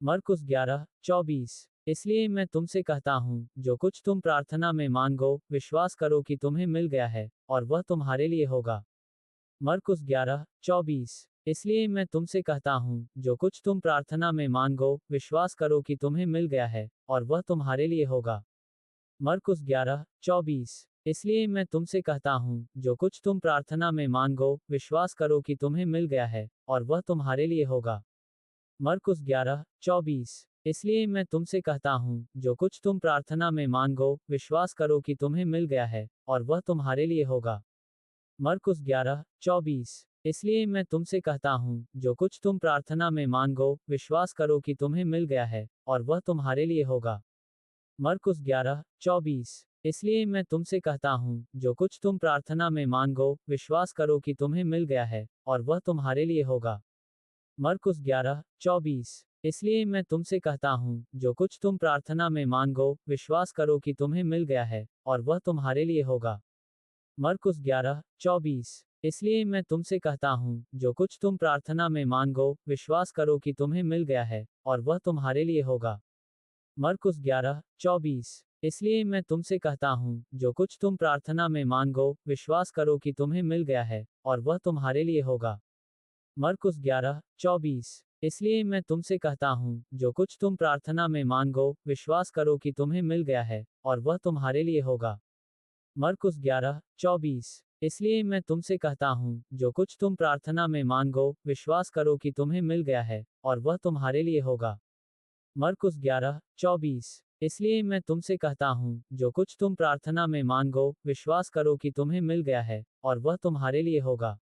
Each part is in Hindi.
मरकुस 11:24। इसलिए मैं तुमसे कहता हूँ, जो कुछ तुम प्रार्थना में मांगो, विश्वास करो कि तुम्हें मिल गया है, और वह तुम्हारे लिए होगा। मरकुस 11:24। इसलिए मैं तुमसे कहता हूँ, जो कुछ तुम प्रार्थना में मांगो, विश्वास करो कि तुम्हें मिल गया है, और वह तुम्हारे लिए होगा। मरकुस 11:24। इसलिए मैं तुमसे कहता हूँ, जो कुछ तुम प्रार्थना में मांगो, विश्वास करो कि तुम्हें मिल गया है, और वह तुम्हारे लिए होगा। मरकुस 11:24। इसलिए मैं तुमसे कहता हूँ, जो कुछ तुम प्रार्थना में मांगो, विश्वास करो कि तुम्हें मिल गया है, और वह तुम्हारे लिए होगा। मरकुस 11:24। इसलिए मैं तुमसे कहता हूँ, जो कुछ तुम प्रार्थना में मांगो, विश्वास करो कि तुम्हें मिल गया है, और वह तुम्हारे लिए होगा। मरकुस 11:24। इसलिए मैं तुमसे कहता हूँ, जो कुछ तुम प्रार्थना में मांगो, विश्वास करो कि तुम्हें मिल गया है, और वह तुम्हारे लिए होगा। मरकुस 11:24। इसलिए मैं तुमसे कहता हूँ, जो कुछ तुम प्रार्थना में मांगो, विश्वास करो कि तुम्हें मिल गया है, और वह तुम्हारे लिए होगा। मरकुस 11:24। इसलिए मैं तुमसे कहता हूँ, जो कुछ तुम प्रार्थना में मांगो, विश्वास करो कि तुम्हें मिल गया है, और वह तुम्हारे लिए होगा। मरकुस 11:24। इसलिए मैं तुमसे कहता हूँ, जो कुछ तुम प्रार्थना में मांगो, विश्वास करो कि तुम्हें मिल गया है, और वह तुम्हारे लिए होगा। मरकुस 11:24। इसलिए मैं तुमसे कहता हूँ, जो कुछ तुम प्रार्थना में मांगो, विश्वास करो कि तुम्हें मिल गया है, और वह तुम्हारे लिए होगा। मरकुस 11:24। इसलिए मैं तुमसे कहता हूँ, जो कुछ तुम प्रार्थना में मांगो, विश्वास करो कि तुम्हें मिल गया है, और वह तुम्हारे लिए होगा। मरकुस 11:24। इसलिए मैं तुमसे कहता हूँ, जो कुछ तुम प्रार्थना में मांगो, विश्वास करो कि तुम्हें मिल गया है, और वह तुम्हारे लिए होगा।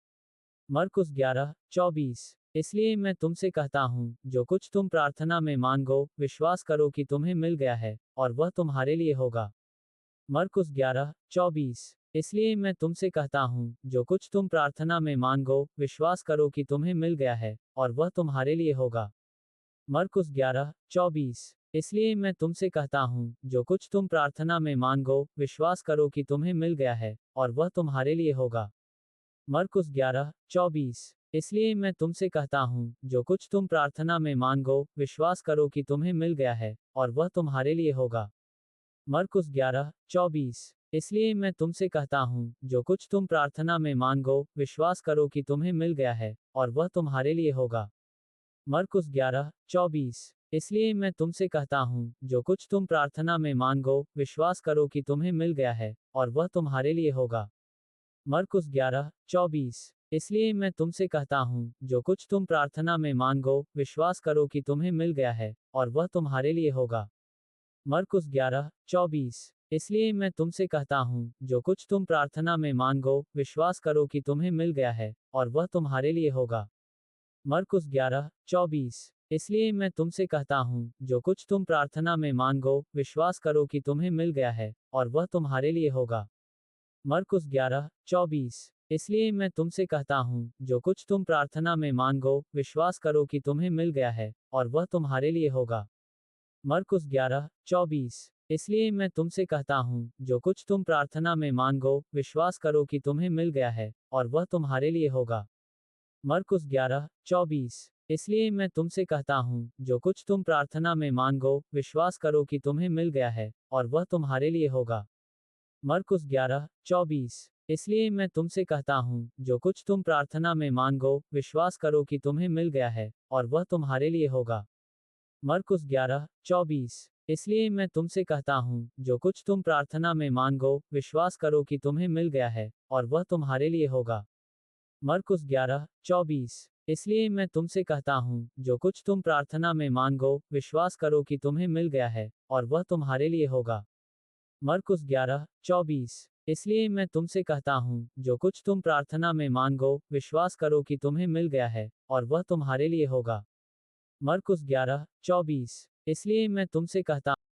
मरकुस 11:24। इसलिए मैं तुमसे कहता हूँ, जो कुछ तुम प्रार्थना में मांगो, विश्वास करो कि तुम्हें मिल गया है, और वह तुम्हारे लिए होगा। मरकुस 11:24। इसलिए मैं तुमसे कहता हूँ, जो कुछ तुम प्रार्थना में मांगो, विश्वास करो कि तुम्हें मिल गया है, और वह तुम्हारे लिए होगा। मरकुस 11:24। इसलिए मैं तुमसे कहता हूँ, जो कुछ तुम प्रार्थना में मांगो, विश्वास करो कि तुम्हें मिल गया है, और वह तुम्हारे लिए होगा। मरकुस 11:24। इसलिए मैं तुमसे कहता हूँ, जो कुछ तुम प्रार्थना में मांगो, विश्वास करो कि तुम्हें मिल गया है, और वह तुम्हारे लिए होगा। मरकुस 11:24। इसलिए मैं तुमसे कहता हूँ, जो कुछ तुम प्रार्थना में मांगो, विश्वास करो कि तुम्हें मिल गया है, और वह तुम्हारे लिए होगा। मरकुस 11:24। इसलिए मैं तुमसे कहता हूँ, जो कुछ तुम प्रार्थना में मांगो, विश्वास करो कि तुम्हें मिल गया है, और वह तुम्हारे लिए होगा। मरकुस 11:24। इसलिए मैं तुमसे कहता हूँ, जो कुछ तुम प्रार्थना में मांगो, विश्वास करो कि तुम्हें मिल गया है, और वह तुम्हारे लिए होगा। मरकुस 11:24। इसलिए मैं तुमसे कहता हूँ, जो कुछ तुम प्रार्थना में मांगो, विश्वास करो कि तुम्हें मिल गया है, और वह तुम्हारे लिए होगा। मरकुस 11:24। इसलिए मैं तुमसे कहता हूँ, जो कुछ तुम प्रार्थना में मांगो, विश्वास करो कि तुम्हें मिल गया है, और वह तुम्हारे लिए होगा। मरकुस 11:24। इसलिए मैं तुमसे कहता हूँ, जो कुछ तुम प्रार्थना में मांगो, विश्वास करो कि तुम्हें मिल गया है, और वह तुम्हारे लिए होगा। मरकुस 11:24। इसलिए मैं तुमसे कहता हूँ, जो कुछ तुम प्रार्थना में मांगो, विश्वास करो कि तुम्हें मिल गया है, और वह तुम्हारे लिए होगा। मरकुस 11:24। इसलिए मैं तुमसे कहता हूँ, जो कुछ तुम प्रार्थना में मांगो, विश्वास करो कि तुम्हें मिल गया है, और वह तुम्हारे लिए होगा। मरकुस 11:24। इसलिए मैं तुमसे कहता हूँ, जो कुछ तुम प्रार्थना में मांगो, विश्वास करो कि तुम्हें मिल गया है, और वह तुम्हारे लिए होगा। मरकुस 11:24। इसलिए मैं तुमसे कहता हूँ, जो कुछ तुम प्रार्थना में मांगो, विश्वास करो कि तुम्हें मिल गया है, और वह तुम्हारे लिए होगा। मरकुस 11:24। इसलिए मैं तुमसे कहता हूँ, जो कुछ तुम प्रार्थना में मांगो, विश्वास करो कि तुम्हें मिल गया है, और वह तुम्हारे लिए होगा। मरकुस 11:24। इसलिए मैं तुमसे कहता हूँ, जो कुछ तुम प्रार्थना में मांगो, विश्वास करो कि तुम्हें मिल गया है, और वह तुम्हारे लिए होगा। मरकुस 11:24। इसलिए मैं तुमसे कहता